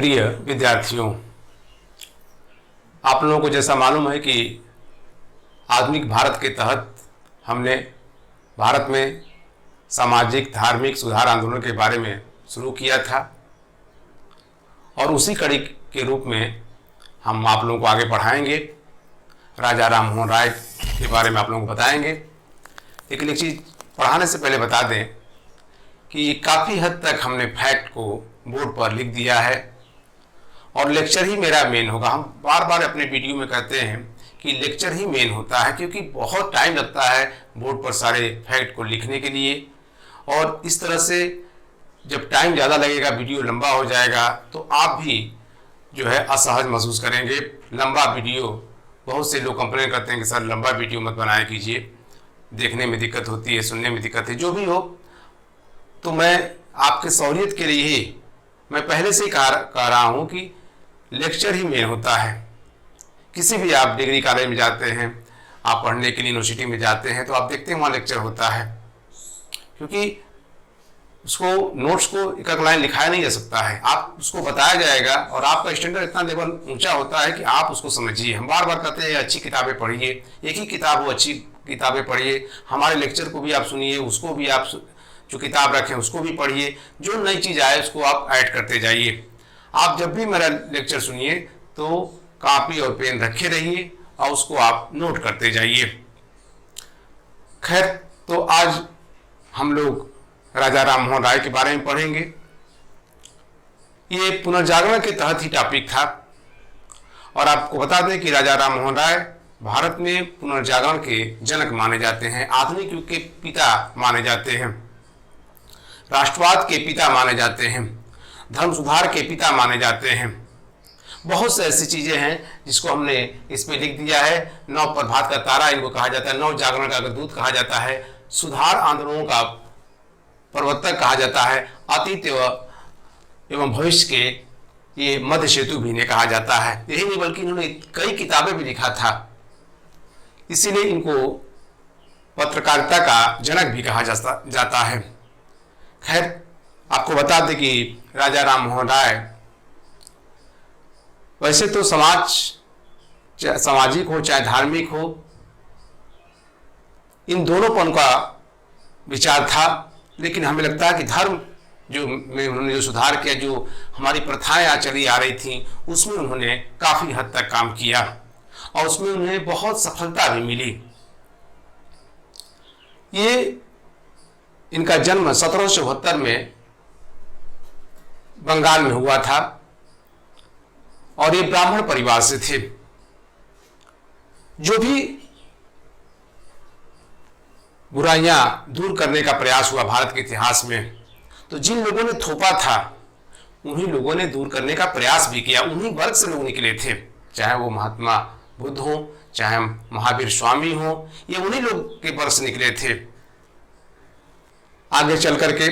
प्रिय विद्यार्थियों, आप लोगों को जैसा मालूम है कि आधुनिक भारत के तहत हमने भारत में सामाजिक धार्मिक सुधार आंदोलन के बारे में शुरू किया था और उसी कड़ी के रूप में हम आप लोगों को आगे बढ़ाएंगे। राजा राम मोहन राय के बारे में आप लोगों को बताएंगे। लेकिन एक चीज़ पढ़ाने से पहले बता दें कि काफ़ी हद तक हमने फैक्ट को बोर्ड पर लिख दिया है और लेक्चर ही मेरा मेन होगा। हम बार बार अपने वीडियो में कहते हैं कि लेक्चर ही मेन होता है, क्योंकि बहुत टाइम लगता है बोर्ड पर सारे फैक्ट को लिखने के लिए। और इस तरह से जब टाइम ज़्यादा लगेगा, वीडियो लंबा हो जाएगा, तो आप भी जो है असहज महसूस करेंगे। लंबा वीडियो, बहुत से लोग कंप्लेन करते हैं कि सर लंबा वीडियो मत बनाया कीजिए, देखने में दिक्कत होती है, सुनने में दिक्कत है। जो भी हो, तो मैं आपके सहूलियत के लिए ही मैं पहले से ही कह रहा हूँ कि लेक्चर ही मेन होता है। किसी भी आप डिग्री कॉलेज में जाते हैं, आप पढ़ने के लिए यूनिवर्सिटी में जाते हैं, तो आप देखते हैं वहाँ लेक्चर होता है, क्योंकि उसको नोट्स को एक एक लाइन लिखाया नहीं जा सकता है। आप उसको बताया जाएगा और आपका स्टैंडर्ड इतना लेवल ऊंचा होता है कि आप उसको समझिए। हम बार बार कहते हैं अच्छी किताबें पढ़िए, एक ही किताब हो, अच्छी किताबें पढ़िए। हमारे लेक्चर को भी आप सुनिए, उसको भी आप जो किताब रखें उसको भी पढ़िए। जो नई चीज़ आए उसको आप ऐड करते जाइए। आप जब भी मेरा लेक्चर सुनिए तो कॉपी और पेन रखे रहिए और उसको आप नोट करते जाइए। खैर, तो आज हम लोग राजा राम मोहन राय के बारे में पढ़ेंगे। ये पुनर्जागरण के तहत ही टॉपिक था और आपको बता दें कि राजा राम मोहन राय भारत में पुनर्जागरण के जनक माने जाते हैं, आधुनिक युग के पिता माने जाते हैं, राष्ट्रवाद के पिता माने जाते हैं, धर्म सुधार के पिता माने जाते हैं। बहुत से ऐसी चीज़ें हैं जिसको हमने इस पे लिख दिया है। नव प्रभात का तारा इनको कहा जाता है, नव जागरण का अग्रदूत कहा जाता है, सुधार आंदोलनों का प्रवर्तक कहा जाता है, अतीत एवं भविष्य के ये मध्य सेतु भी इन्हें कहा जाता है। यही नहीं बल्कि इन्होंने कई किताबें भी लिखा था, इसीलिए इनको पत्रकारिता का जनक भी कहा जाता है। खैर, आपको बता दें कि राजा राम मोहन राय वैसे तो सामाजिक हो चाहे धार्मिक हो, इन दोनों पर उनका विचार था। लेकिन हमें लगता है कि धर्म में उन्होंने जो सुधार किया, जो हमारी प्रथाएं आज चली आ रही थी, उसमें उन्होंने काफ़ी हद तक काम किया और उसमें उन्हें बहुत सफलता भी मिली। ये इनका जन्म 1772 में बंगाल में हुआ था और ये ब्राह्मण परिवार से थे। जो भी बुराइयां दूर करने का प्रयास हुआ भारत के इतिहास में, तो जिन लोगों ने थोपा था उन्हीं लोगों ने दूर करने का प्रयास भी किया। उन्हीं वर्ग से लोग निकले थे, चाहे वो महात्मा बुद्ध हो, चाहे महावीर स्वामी हो, ये उन्हीं लोग के वर्ग से निकले थे। आगे चल करके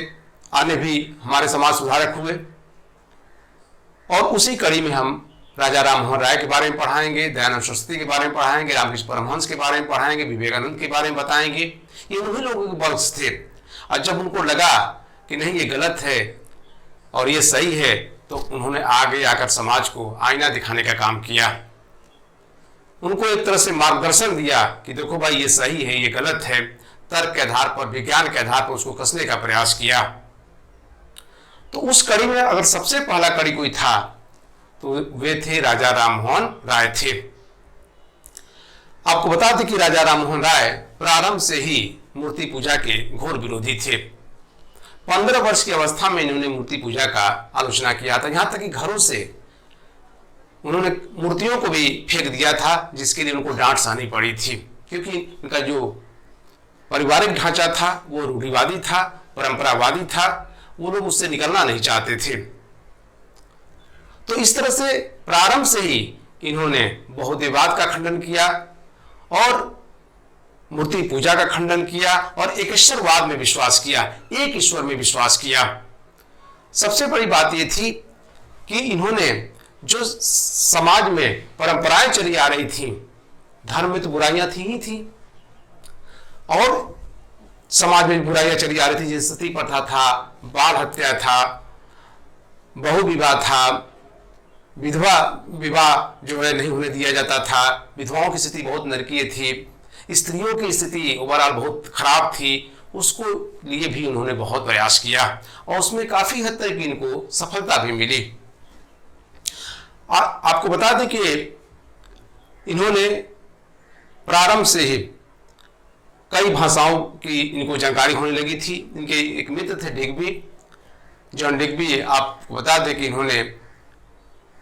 आने भी हमारे समाज सुधारक हुए और उसी कड़ी में हम राजा राम मोहन राय के बारे में पढ़ाएंगे, दयानंद सरस्वती के बारे में पढ़ाएंगे, रामकृष्ण परमहंस के बारे में पढ़ाएंगे, विवेकानंद के बारे में बताएंगे। ये उन्हीं लोगों के वर्ग थे और जब उनको लगा कि नहीं ये गलत है और ये सही है, तो उन्होंने आगे आकर समाज को आईना दिखाने का काम किया। उनको एक तरह से मार्गदर्शन दिया कि देखो भाई ये सही है, ये गलत है। तर्क के आधार पर, विज्ञान के आधार पर उसको कसने का प्रयास किया। तो उस कड़ी में अगर सबसे पहला कड़ी कोई था तो वे थे राजा राम मोहन राय थे। आपको बता दें कि राजा राम मोहन राय प्रारंभ से ही मूर्ति पूजा के घोर विरोधी थे। 15 वर्ष की अवस्था में इन्होंने मूर्ति पूजा का आलोचना किया था। यहां तक कि घरों से उन्होंने मूर्तियों को भी फेंक दिया था, जिसके लिए उनको डांट सहनी पड़ी थी, क्योंकि उनका जो पारिवारिक ढांचा था वो रूढ़िवादी था, परंपरावादी था। वो लोग उससे निकलना नहीं चाहते थे। तो इस तरह से प्रारंभ से ही इन्होंने बहुदेववाद का खंडन किया और मूर्ति पूजा का खंडन किया और एकेश्वरवाद में विश्वास किया, एक ईश्वर में विश्वास किया। सबसे बड़ी बात यह थी कि इन्होंने जो समाज में परंपराएं चली आ रही थी, धर्म में तो बुराइयां थी ही थी और समाज में बुराइयां चली आ रही थी, जैसे सती प्रथा था, बाल हत्या था, बहु विवाह था, विधवा विवाह जो है नहीं होने दिया जाता था, विधवाओं की स्थिति बहुत नरकीय थी, स्त्रियों की स्थिति ओवरऑल बहुत खराब थी, उसको लिए भी उन्होंने बहुत प्रयास किया और उसमें काफ़ी हद तक इनको सफलता भी मिली। आपको बता दें कि इन्होंने प्रारंभ से ही कई भाषाओं की इनको जानकारी होने लगी थी। इनके एक मित्र थे डिग्बी, जॉन डिग्बी। आपको बता दें कि इन्होंने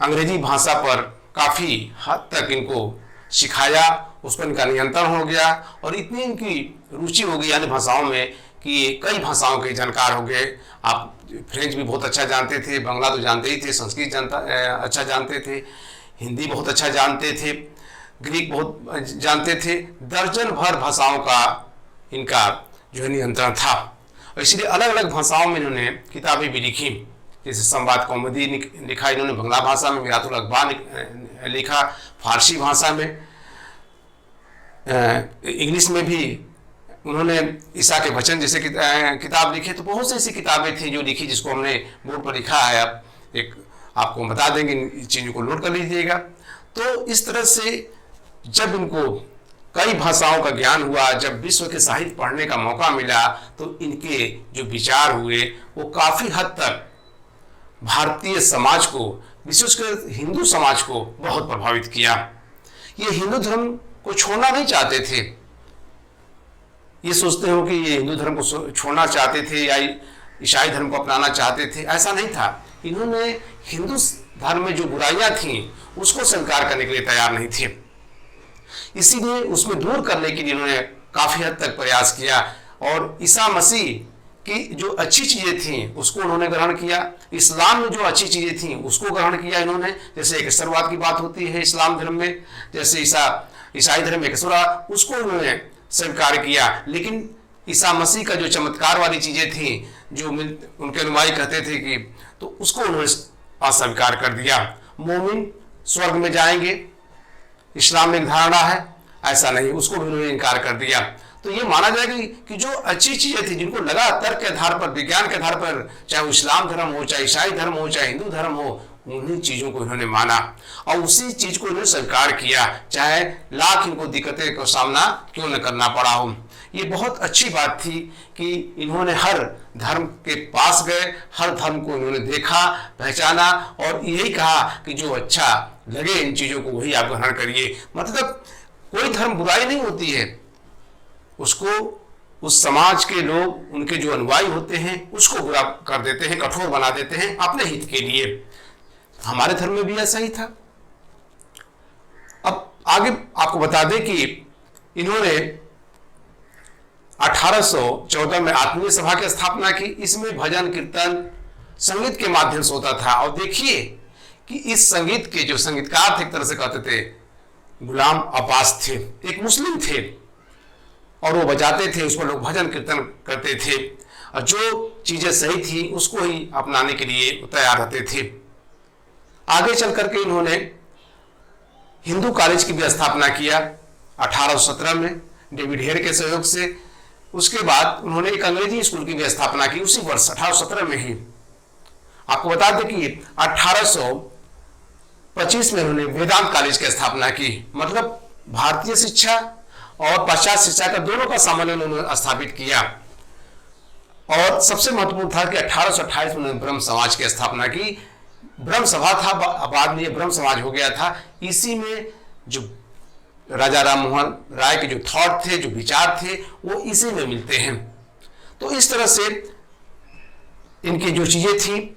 अंग्रेजी भाषा पर काफ़ी हद तक इनको सिखाया, उस पर इनका नियंत्रण हो गया और इतनी इनकी रुचि हो गई अन्य भाषाओं में कि कई भाषाओं के जानकार हो गए। आप फ्रेंच भी बहुत अच्छा जानते थे, बांग्ला तो जानते ही थे, संस्कृत अच्छा जानते थे, हिंदी बहुत अच्छा जानते थे, ग्रीक बहुत जानते थे, दर्जन भर भाषाओं का इनका जो है नियंत्रण था। और इसलिए अलग अलग भाषाओं में इन्होंने किताबें भी लिखी, जैसे संवाद कौमुदी लिखा इन्होंने बांग्ला भाषा में, मिरातुल अखबार लिखा फारसी भाषा में, इंग्लिश में भी उन्होंने ईसा के वचन जैसे किताब लिखे। तो बहुत सी ऐसी किताबें थी जो लिखी, जिसको हमने बोर्ड पर लिखा है, आप एक आपको बता देंगे, इन चीज़ों को नोट कर लीजिएगा। तो इस तरह से जब इनको कई भाषाओं का ज्ञान हुआ, जब विश्व के साहित्य पढ़ने का मौका मिला, तो इनके जो विचार हुए वो काफ़ी हद तक भारतीय समाज को, विशेषकर हिंदू समाज को बहुत प्रभावित किया। ये हिंदू धर्म को छोड़ना नहीं चाहते थे, ये सोचते हो कि ये हिंदू धर्म को छोड़ना चाहते थे या ईसाई धर्म को अपनाना चाहते थे, ऐसा नहीं था। इन्होंने हिंदू धर्म में जो बुराइयां थीं उसको स्वीकार करने के लिए तैयार नहीं थे, इसीलिए उसमें दूर करने के लिए इन्होंने काफ़ी हद तक प्रयास किया और ईसा मसीह की जो अच्छी चीज़ें थीं उसको उन्होंने ग्रहण किया, इस्लाम में जो अच्छी चीज़ें थीं उसको ग्रहण किया इन्होंने। जैसे एक ईश्वरवाद की बात होती है इस्लाम धर्म में, जैसे ईसाई धर्म में एक ईश्वर, उसको उन्होंने स्वीकार किया। लेकिन ईसा मसीह का जो चमत्कार वाली चीज़ें थीं, जो उनके अनुयायी कहते थे कि, तो उसको उन्होंने अस्वीकार कर दिया। मोमिन स्वर्ग में जाएंगे, इस्लाम में एक धारणा है, ऐसा नहीं, उसको भी उन्होंने इनकार कर दिया। तो ये माना जाएगा कि जो अच्छी चीज़ें थी, जिनको लगा तर्क के आधार पर, विज्ञान के आधार पर, चाहे वो इस्लाम धर्म हो, चाहे ईसाई धर्म हो, चाहे हिंदू धर्म हो, उन्हीं चीज़ों को इन्होंने माना और उसी चीज़ को इन्होंने स्वीकार किया, चाहे लाख इनको दिक्कतें का सामना क्यों न करना पड़ा हो। ये बहुत अच्छी बात थी कि इन्होंने हर धर्म के पास गए, हर धर्म को इन्होंने देखा, पहचाना और यही कहा कि जो अच्छा लगे इन चीज़ों को वही आप ग्रहण करिए। मतलब कोई धर्म बुराई नहीं होती है, उसको उस समाज के लोग, उनके जो अनुयायी होते हैं, उसको बुरा कर देते हैं, कठोर बना देते हैं अपने हित के लिए। हमारे धर्म में भी ऐसा ही था। अब आगे आपको बता दें कि इन्होंने 1814 में आत्मीय सभा की स्थापना की। इसमें भजन कीर्तन संगीत के माध्यम से होता था और देखिए कि इस संगीत के जो संगीतकार थे, एक तरह से कहते थे गुलाम अब्बास थे, एक मुस्लिम थे और वो बजाते थे, उस पर लोग भजन कीर्तन करते थे और जो चीजें सही थी उसको ही अपनाने के लिए तैयार रहते थे। आगे चल करके इन्होंने हिंदू कॉलेज की भी स्थापना किया 1817 में डेविड हेयर के सहयोग से। उसके बाद उन्होंने एक अंग्रेजी स्कूल की भी स्थापना की उसी वर्ष 1817 में ही। आपको बता दें कि 1825 में उन्होंने वेदांत कॉलेज की स्थापना की। मतलब भारतीय शिक्षा और पाश्चात्य शिक्षा का दोनों का सम्मेलन उन्होंने स्थापित किया। और सबसे महत्वपूर्ण था कि 1828 में उन्होंने ब्रह्म समाज की स्थापना की। ब्रह्म सभा था, बाद में ये ब्रह्म समाज हो गया था। इसी में जो राजा राम मोहन राय के जो थॉट थे, जो विचार थे, वो इसी में मिलते हैं। तो इस तरह से इनकी जो चीजें थी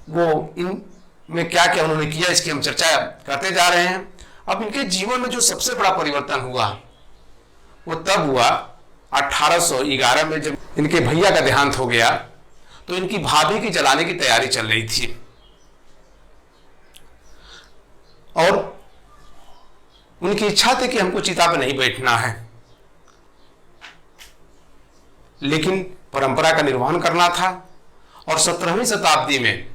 वो इनमें क्या क्या उन्होंने किया, इसकी हम चर्चा करते जा रहे हैं। अब इनके जीवन में जो सबसे बड़ा परिवर्तन हुआ वो तब हुआ 1811 में, जब इनके भैया का देहांत हो गया तो इनकी भाभी की जलाने की तैयारी चल रही थी और उनकी इच्छा थी कि हमको चिता पे नहीं बैठना है, लेकिन परंपरा का निर्वहन करना था। और 17वीं शताब्दी में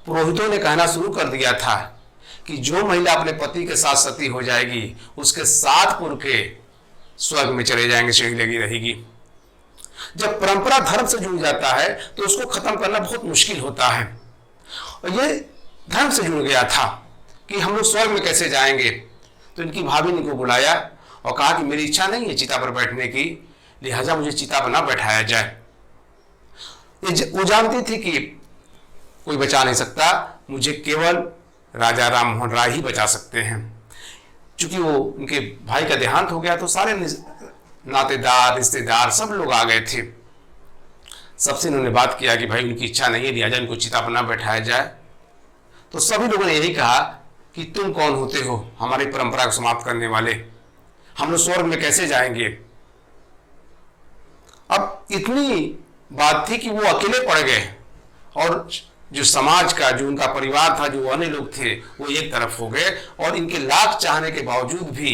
पुरोहितों ने कहना शुरू कर दिया था कि जो महिला अपने पति के साथ सती हो जाएगी उसके 7 पुरखे स्वर्ग में चले जाएंगे, सीढ़ी लगी रहेगी। जब परंपरा धर्म से जुड़ जाता है तो उसको खत्म करना बहुत मुश्किल होता है। और ये धर्म से जुड़ गया था कि हम लोग स्वर्ग में कैसे जाएंगे। तो इनकी भाभी ने इनको बुलाया और कहा कि मेरी इच्छा नहीं है चिता पर बैठने की, लिहाजा मुझे चिता पर ना बैठाया जाए। वो जानती थी कि कोई बचा नहीं सकता, मुझे केवल राजा राम मोहन राय ही बचा सकते हैं। चूंकि वो उनके भाई का देहांत हो गया तो सारे नातेदार रिश्तेदार सब लोग आ गए थे। सबसे इन्होंने बात किया कि भाई उनकी इच्छा नहीं है, लिहाजा इनको चिता पर ना बैठाया जाए। तो सभी लोगों ने यही कहा कि तुम कौन होते हो हमारी परंपरा को समाप्त करने वाले, हम लोग स्वर्ग में कैसे जाएंगे। अब इतनी बात थी कि वो अकेले पड़ गए और जो समाज का, जो उनका परिवार था, जो अन्य लोग थे, वो एक तरफ हो गए और इनके लाख चाहने के बावजूद भी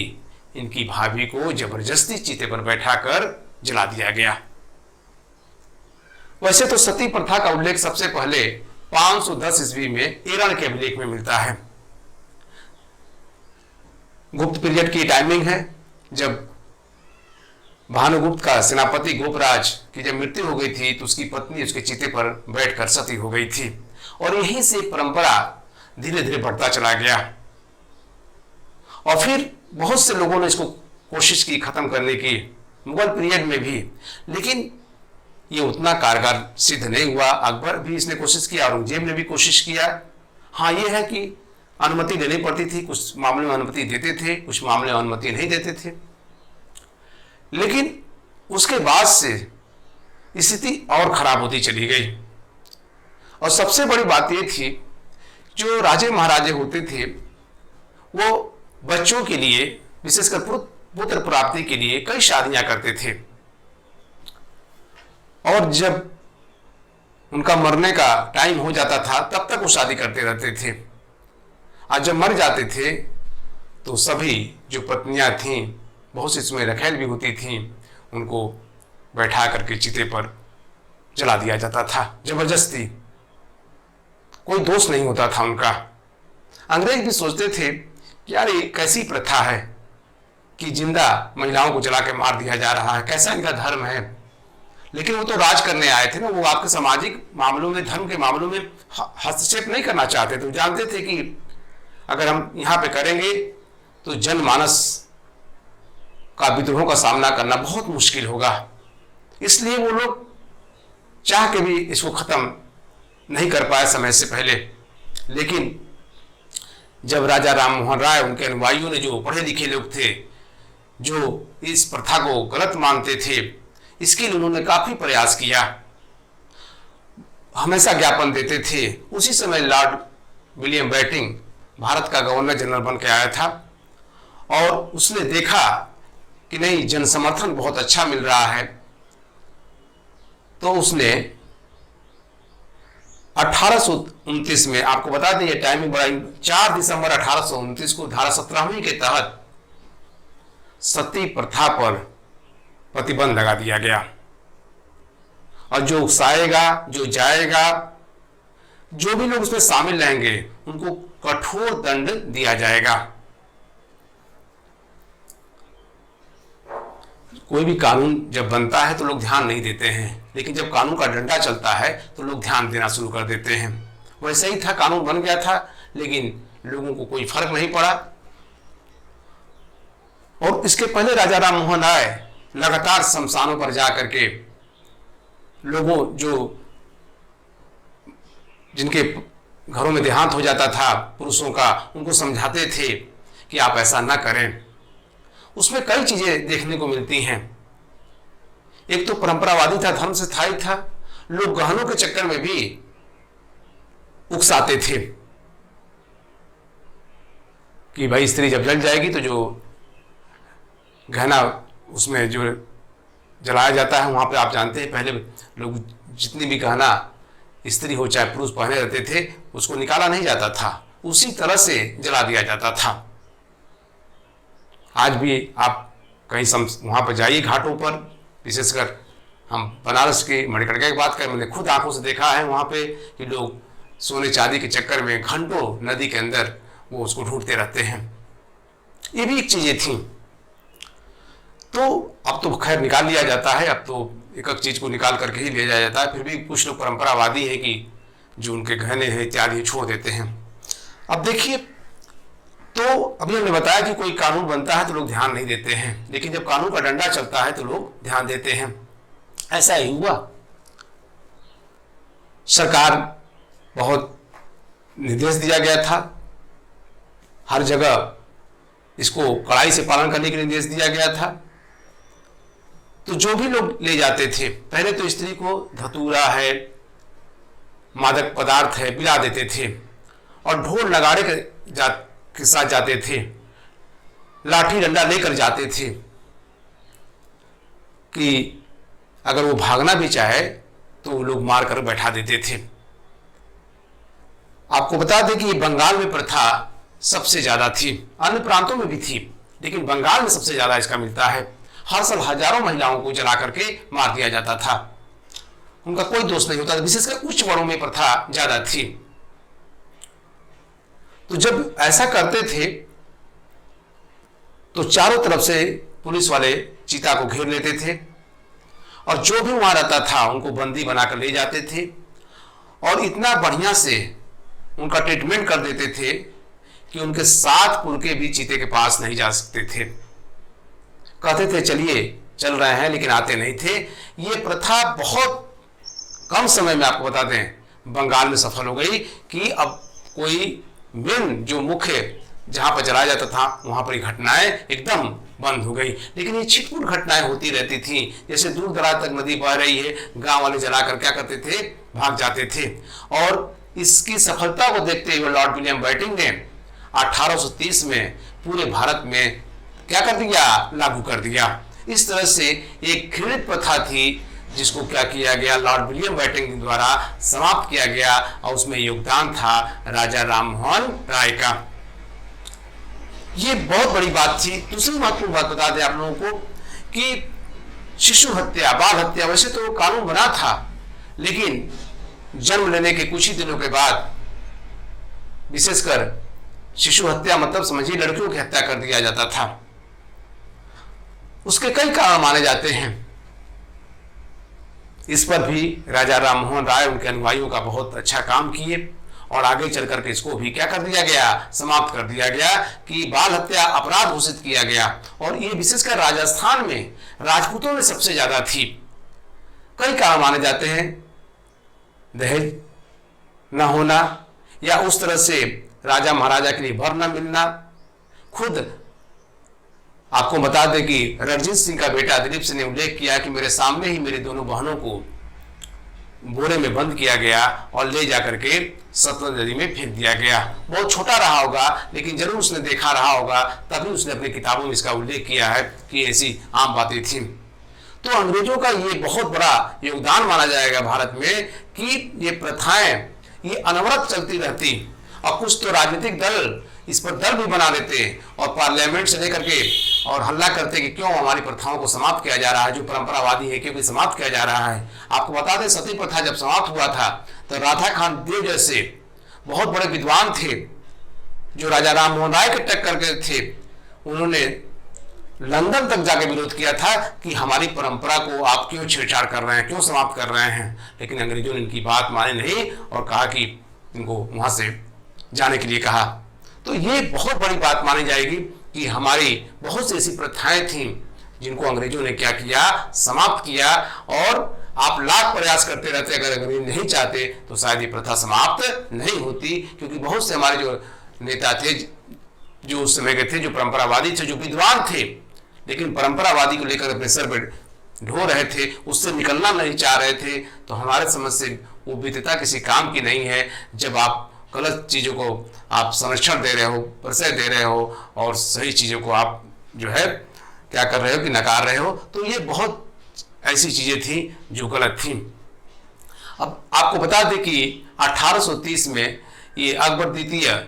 इनकी भाभी को जबरदस्ती चीते पर बैठाकर जला दिया गया। वैसे तो सती प्रथा का उल्लेख सबसे पहले 510 ईस्वी में एरण के अभिलेख में मिलता है। गुप्त पीरियड की टाइमिंग है, जब भानुगुप्त का सेनापति गोपराज की जब मृत्यु हो गई थी तो उसकी पत्नी उसके चीते पर बैठकर सती हो गई थी और यहीं से परंपरा धीरे धीरे बढ़ता चला गया। और फिर बहुत से लोगों ने इसको कोशिश की खत्म करने की मुगल पीरियड में भी, लेकिन ये उतना कारगर सिद्ध नहीं हुआ। अकबर भी इसने कोशिश किया, औरंगजेब ने भी कोशिश किया। हाँ, ये है कि अनुमति लेनी पड़ती थी, कुछ मामले में अनुमति देते थे, कुछ मामले में अनुमति नहीं देते थे। लेकिन उसके बाद से स्थिति और खराब होती चली गई। और सबसे बड़ी बात यह थी, जो राजे महाराजे होते थे वो बच्चों के लिए, विशेषकर पुत्र प्राप्ति के लिए कई शादियां करते थे और जब उनका मरने का टाइम हो जाता था तब तक वो शादी करते रहते थे। आज जब मर जाते थे तो सभी जो पत्नियां थीं, बहुत सी इसमें रखेल भी होती थीं, उनको बैठा करके चिते पर जला दिया जाता था जबरदस्ती। कोई दोष नहीं होता था उनका। अंग्रेज भी सोचते थे कि यार ये कैसी प्रथा है कि जिंदा महिलाओं को जला के मार दिया जा रहा है, कैसा इनका धर्म है। लेकिन वो तो राज करने आए थे ना, वो आपके सामाजिक मामलों में, धर्म के मामलों में हस्तक्षेप नहीं करना चाहते थे। वो जानते थे कि अगर हम यहाँ पे करेंगे तो जनमानस का विद्रोह का सामना करना बहुत मुश्किल होगा। इसलिए वो लोग चाह के भी इसको खत्म नहीं कर पाए समय से पहले। लेकिन जब राजा राम मोहन राय, उनके अनुयायियों ने, जो पढ़े लिखे लोग थे, जो इस प्रथा को गलत मानते थे, इसके लिए उन्होंने काफी प्रयास किया, हमेशा ज्ञापन देते थे। उसी समय लॉर्ड विलियम बेंटिंक भारत का गवर्नर जनरल बन के आया था और उसने देखा कि नहीं, जन समर्थन बहुत अच्छा मिल रहा है, तो उसने 1829 में, आपको बता दें ये टाइमिंग बड़ा, 4 दिसंबर 1829 को धारा 17वीं के तहत सती प्रथा पर प्रतिबंध लगा दिया गया और जो उकसाएगा, जो जाएगा, जो भी लोग उसमें शामिल रहेंगे उनको कठोर दंड दिया जाएगा। कोई भी कानून जब बनता है तो लोग ध्यान नहीं देते हैं, लेकिन जब कानून का डंडा चलता है तो लोग ध्यान देना शुरू कर देते हैं। वैसे ही था, कानून बन गया था लेकिन लोगों को कोई फर्क नहीं पड़ा। और इसके पहले राजा राम मोहन राय लगातार शमशानों पर जाकर के लोगों, जो जिनके घरों में देहांत हो जाता था पुरुषों का, उनको समझाते थे कि आप ऐसा ना करें। उसमें कई चीजें देखने को मिलती हैं। एक तो परंपरावादी था, धर्म से स्थायी था। लोग गहनों के चक्कर में भी उकसाते थे कि भाई स्त्री जब जल जाएगी तो जो गहना उसमें जो जलाया जाता है, वहां पे आप जानते हैं पहले लोग जितनी भी गहना स्त्री हो चाहे पुरुष पहने रहते थे उसको निकाला नहीं जाता था, उसी तरह से जला दिया जाता था। आज भी आप कहीं वहाँ पर जाइए घाटों पर, विशेषकर हम बनारस की मणिकर्णिका की बात करें, मैंने खुद आंखों से देखा है वहाँ पे कि लोग सोने चांदी के चक्कर में घंटों नदी के अंदर वो उसको ढूंढते रहते हैं। ये भी एक चीज़ें थी। तो अब तो खैर निकाल लिया जाता है, अब तो एक एक चीज़ को निकाल करके ही ले जाया जाता है। फिर भी कुछ लोग परंपरावादी हैं कि जो उनके गहने हैं इत्यादि छोड़ देते हैं। अब देखिए, तो अभी हमने बताया कि कोई कानून बनता है तो लोग ध्यान नहीं देते हैं, लेकिन जब कानून का डंडा चलता है तो लोग ध्यान देते हैं। ऐसा ही हुआ। सरकार बहुत निर्देश दिया गया था, हर जगह इसको कड़ाई से पालन करने के लिए निर्देश दिया गया था। तो जो भी लोग ले जाते थे, पहले तो स्त्री को धतूरा है, मादक पदार्थ है, पिला देते थे और ढोल नगाड़े के साथ जाते थे, लाठी डंडा लेकर जाते थे कि अगर वो भागना भी चाहे तो वो लोग मार कर बैठा देते थे। आपको बता दें कि बंगाल में प्रथा सबसे ज्यादा थी, अन्य प्रांतों में भी थी, लेकिन बंगाल में सबसे ज्यादा इसका मिलता है। हर साल हजारों महिलाओं को जला करके मार दिया जाता था, उनका कोई दोष नहीं होता था, विशेषकर उच्च वर्णों में प्रथा ज्यादा थी। तो जब ऐसा करते थे तो चारों तरफ से पुलिस वाले चीता को घेर लेते थे और जो भी वहां रहता था उनको बंदी बनाकर ले जाते थे और इतना बढ़िया से उनका ट्रीटमेंट कर देते थे कि उनके 7 पुरखे भी चीते के पास नहीं जा सकते थे। कहते थे चलिए चल रहे हैं, लेकिन आते नहीं थे। ये प्रथा बहुत कम समय में, आपको बता दें, बंगाल में सफल हो गई कि अब कोई मेन जो मुख्य जहां पर जलाया जाता था वहां पर घटनाएं एकदम बंद हो गई। लेकिन ये छिटपुट घटनाएं होती रहती थी, जैसे दूर दराज तक नदी बह रही है, गांव वाले जलाकर क्या करते थे, भाग जाते थे। और इसकी सफलता को देखते हुए लॉर्ड विलियम बेंटिंक ने 1830 में पूरे भारत में क्या कर दिया, लागू कर दिया। इस तरह से एक घृणित प्रथा थी जिसको क्या किया गया, लॉर्ड विलियम बेंटिंक द्वारा समाप्त किया गया और उसमें योगदान था राजा राममोहन राय का। ये बहुत बड़ी बात थी। दूसरी महत्वपूर्ण बात बता दें आप लोगों को कि शिशु हत्या, बाल हत्या, वैसे तो कानून बना था, लेकिन जन्म लेने के कुछ ही दिनों के बाद विशेषकर शिशु हत्या मतलब समझिए लड़कियों की हत्या कर दिया जाता था। उसके कई कारण माने जाते हैं। इस पर भी राजा राममोहन राय उनके अनुयायियों का बहुत अच्छा काम किए और आगे चल करके इसको भी क्या कर दिया गया, समाप्त कर दिया गया कि बाल हत्या अपराध घोषित किया गया। और ये विशेषकर राजस्थान में राजपूतों में सबसे ज्यादा थी। कई कारण माने जाते हैं, दहेज न होना या उस तरह से राजा महाराजा के लिए वर न मिलना। खुद आपको बता दें कि रणजीत सिंह का बेटा दिलीप सिंह ने उल्लेख किया कि मेरे सामने ही मेरी दोनों बहनों को बोरे में बंद किया गया और ले जाकर के सतलज नदी में फेंक दिया गया। बहुत छोटा रहा होगा, लेकिन जरूर उसने देखा रहा होगा, तभी उसने अपनी किताबों में इसका उल्लेख किया है कि ऐसी आम बातें थी। तो अंग्रेजों का ये बहुत बड़ा योगदान माना जाएगा भारत में कि ये प्रथाएं ये अनवरत चलती रहती और कुछ तो राजनीतिक दल इस पर दल भी बना देते और पार्लियामेंट से लेकर के और हल्ला करते कि क्यों हमारी प्रथाओं को समाप्त किया जा रहा है, जो परंपरावादी है क्योंकि समाप्त किया जा रहा है। आपको बता दें, सती प्रथा जब समाप्त हुआ था तो राधा खान देव जैसे बहुत बड़े विद्वान थे जो राजा राममोहन राय के टक्कर के थे, उन्होंने लंदन तक जाके विरोध किया था कि हमारी परंपरा को आप क्यों छेड़छाड़ कर रहे हैं, क्यों समाप्त कर रहे हैं। लेकिन अंग्रेजों ने इनकी बात मानी नहीं और कहा कि इनको वहां से जाने के लिए कहा। तो ये बहुत बड़ी बात मानी जाएगी कि हमारी बहुत सी ऐसी प्रथाएं थीं जिनको अंग्रेजों ने क्या किया, समाप्त किया। और आप लाख प्रयास करते रहते, अगर अंग्रेज नहीं चाहते तो शायद ये प्रथा समाप्त नहीं होती, क्योंकि बहुत से हमारे जो नेता थे जो उस समय के थे, जो परंपरावादी थे, जो विद्वान थे, लेकिन परंपरावादी को लेकर अपने सर पर ढो रहे थे, उससे निकलना नहीं चाह रहे थे। तो हमारे समझ से वो विद्वता किसी काम की नहीं है जब आप गलत चीज़ों को आप संरक्षण दे रहे हो, प्रश्रय दे रहे हो और सही चीज़ों को आप जो है क्या कर रहे हो कि नकार रहे हो। तो ये बहुत ऐसी चीज़ें थी जो गलत थी। अब आपको बता दें कि 1830 में ये अकबर द्वितीय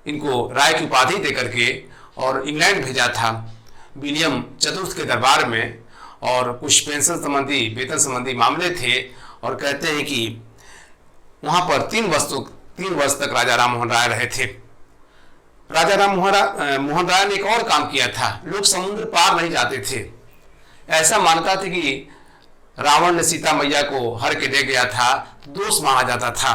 इनको राय की उपाधि दे करके और इंग्लैंड भेजा था विलियम चतुर्थ के दरबार में, और कुछ पेंशन संबंधी, वेतन संबंधी मामले थे। और कहते हैं कि वहां पर 3 वर्ष तक राजा राममोहन राय रहे थे। राजा राममोहन राय ने एक और काम किया था, लोग समुद्र पार नहीं जाते थे। ऐसा मानता था कि रावण ने सीता मैया को हर के ले गया था, दोष माना जाता था।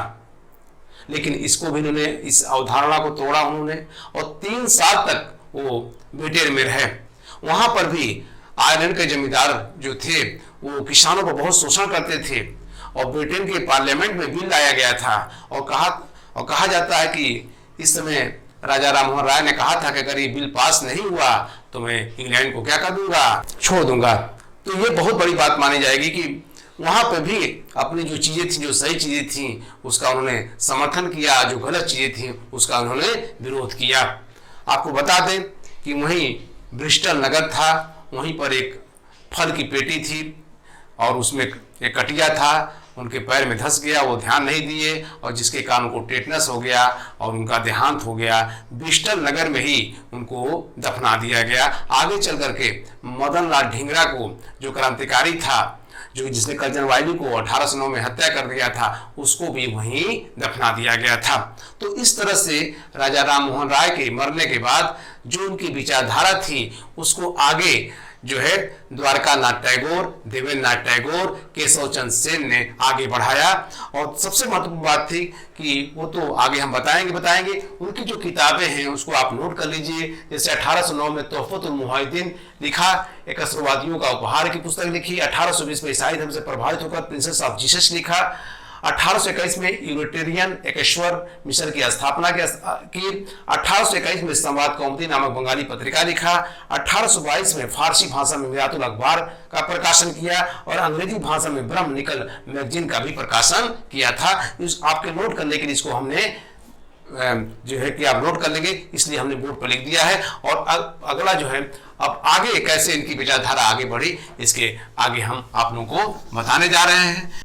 लेकिन इसको भी उन्होंने, इस अवधारणा को तोड़ा उन्होंने, और 3 साल तक वो ब्रिटेन में रहे। वहां पर भी आयरलैंड के जमींदार जो थे वो किसानों को बहुत शोषण करते थे, और ब्रिटेन के पार्लियामेंट में बिल लाया गया था, और कहा जाता है कि इस समय राजा राम मोहन राय ने कहा था कि अगर ये बिल पास नहीं हुआ तो मैं इंग्लैंड को क्या कर दूंगा, छोड़ दूंगा। तो ये बहुत बड़ी बात मानी जाएगी कि वहां पर भी अपनी जो चीजें थी, जो सही चीजें थी, उसका उन्होंने समर्थन किया, जो गलत चीजें थी उसका उन्होंने विरोध किया। आपको बता दें कि वहीं ब्रिस्टल नगर था, वहीं पर एक फल की पेटी थी और उसमें एक कटिया था, उनके पैर में धंस गया, वो ध्यान नहीं दिए और जिसके कारण उनको टेटनस हो गया और उनका देहांत हो गया। ब्रिस्टल नगर में ही उनको दफना दिया गया। आगे चल करके मदन लाल ढींगरा को, जो क्रांतिकारी था, जो जिसने कर्जन वायली को 1809 में हत्या कर दिया था, उसको भी वहीं दफना दिया गया था। तो इस तरह से राजा राम मोहन राय के मरने के बाद जो उनकी विचारधारा थी उसको आगे जो है द्वारका नाथ टैगोर, देवेंद्र नाथ टैगोर, केशव चंद्र सेन ने आगे बढ़ाया। और सबसे महत्वपूर्ण बात थी कि वो तो आगे हम बताएंगे उनकी जो किताबें हैं उसको आप नोट कर लीजिए। जैसे 1809 में तोहफतुल मुहिउद्दीन लिखा, एक असरवादियों का उपहार की पुस्तक लिखी। 1820 में ईसाई धर्म से प्रभावित होकर प्रिंसेस ऑफ जीसस लिखा। 1821 में यूनिटेरियन एकेश्वर मिशन की स्थापना की। 1821 में संवाद कौमुदी नामक बंगाली पत्रिका लिखा। 1822 में फारसी भाषा में मिरातुल अखबार का प्रकाशन किया और अंग्रेजी भाषा में ब्रह्म निकल मैगजीन का भी प्रकाशन किया था। इस आपके नोट करने के लिए इसको हमने जो है कि आप नोट कर लेंगे, इसलिए हमने बोर्ड पर लिख दिया है। और अगला जो है अब आगे कैसे इनकी विचारधारा आगे बढ़ी, इसके आगे हम आप लोगों को बताने जा रहे हैं।